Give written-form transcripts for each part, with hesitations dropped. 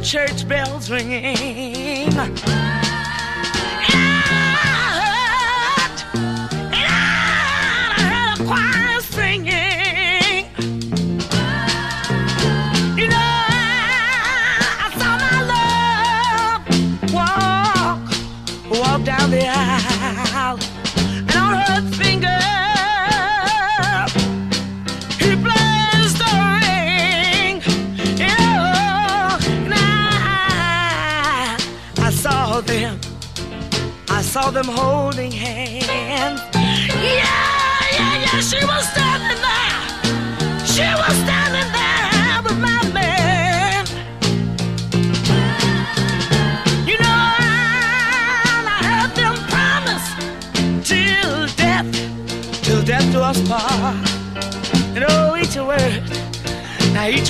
church bells ringing. Down the aisle, and on her finger he placed a ring. And I saw them holding hands. Yeah, she was standing there. She was standing there with my man. You know, death do us part. And oh, each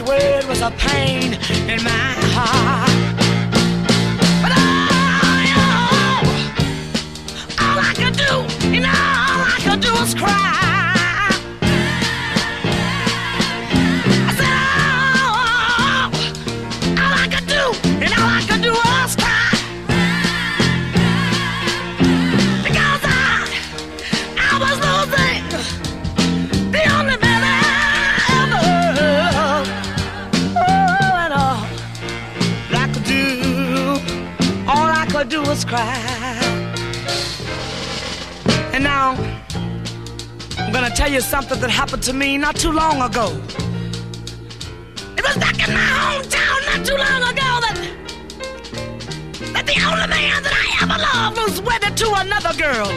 word was a pain in my heart. But all I could do, all I could do was cry. I said, all I could do, all I could do was cry. Because I was losing the only man I ever loved. Oh, and all I could do was cry. And now, I'm gonna tell you something that happened to me not too long ago. It was back in my hometown not too long ago that the only man that I ever loved was wedded to another girl.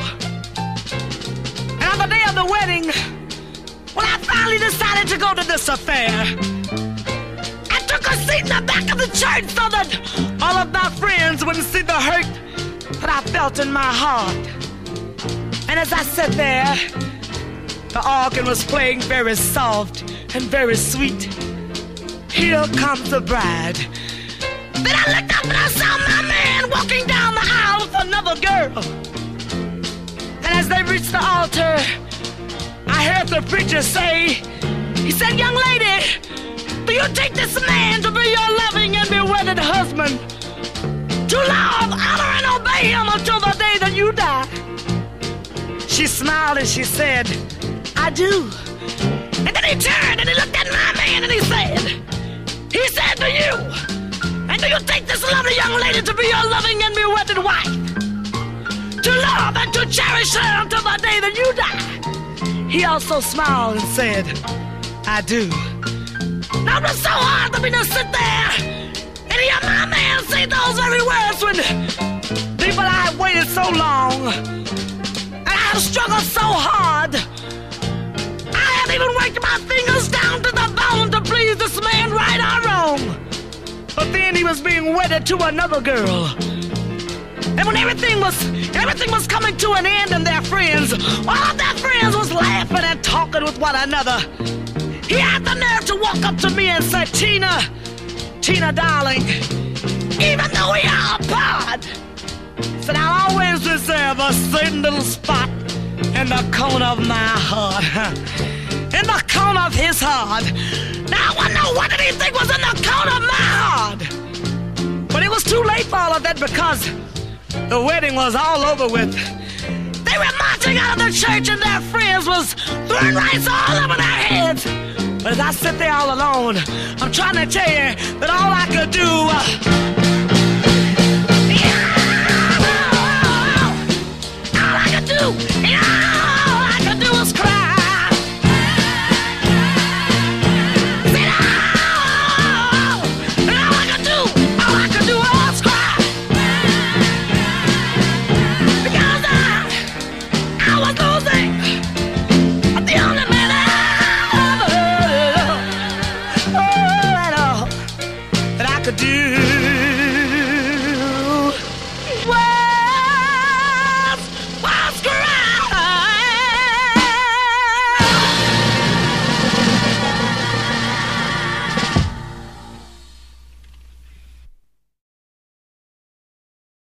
And on the day of the wedding, when I finally decided to go to this affair, I took a seat in the back of the church so that all of my friends wouldn't see the hurt that I felt in my heart. And as I sat there, the organ was playing very soft and very sweet. Here comes the bride. Then I looked up and I saw my man walking down the aisle with another girl. And as they reached the altar, I heard the preacher say, he said, "Young lady, do you take this man to be your loving and be wedded husband, to love, honor, and obey him until the day that you die?" She smiled and she said, "I do." And then he turned and he looked at my man and he said, "Do you? And do you take this lovely young lady to be your loving and be wedded wife, to love and to cherish her until the day that you die?" He also smiled and said, "I do." Now it was so hard for me to sit there and hear my man say those very words when people I had waited so long and I have struggled so hard. I have even worked my fingers down to the bone to please this man, right or wrong. But then he was being wedded to another girl. And when everything was coming to an end and their friends, all of their friends was laughing and talking with one another, he had the nerve to walk up to me and say, Tina, darling, even though we are apart, said, I'll always reserve a certain little spot in the corner of my heart. In the corner of his heart. Now I wonder what did he think was in the corner of my heart? But it was too late for all of that because the wedding was all over with. They were marching out of the church and their friends was throwing rice all over their heads. But as I sit there all alone, I'm trying to tell you that all I could do all I could do